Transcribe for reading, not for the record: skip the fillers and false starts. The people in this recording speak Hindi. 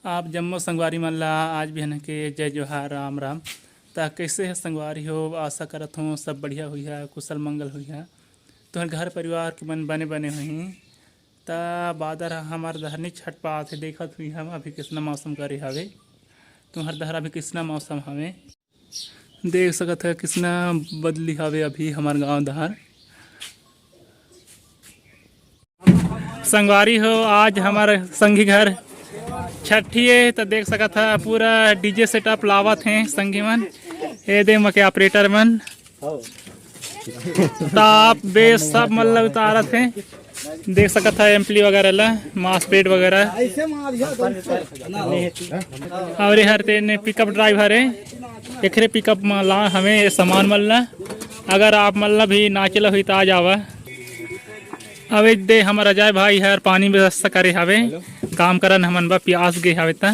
आप जम्मो संगवारी मन ला आज भी के जय जोहार राम राम। ता कैसे है संगवारी हो, आशा करत हूँ सब बढ़िया हुई है, कुशल मंगल हुई है। तुम्हारे घर परिवार के मन बने बने हुई ता बादर हमार दहरनी छठ पात है देखत हुई हम अभी किसना मौसम करे हवे। तुम्हार दहर अभी किसना मौसम हवे देख सकत है, किसना बदली हवे अभी हमार गांव दहर। संगवारी हो आज हमारे संगी घर छठी है तो देख सकत है पूरा डीजे सेटअप लावत हैं संगी मन। ये दे मके ऑपरेटर मन ताप बेस सब मतलब उतारत हैं। देख सकत है एम्पली वगैरह ला मासपेट वगैरह और हर तेने पिकअप ड्राइवर है एकरे पिकअप में ला हमें ये सामान मल्ला। अगर आप मल्ला भी नाचला हुई तो आ जावा। अब दे हमारा अजय भाई है पानी व्यवस्था करे हवे काम करन हमन बा प्यास गे हवे ता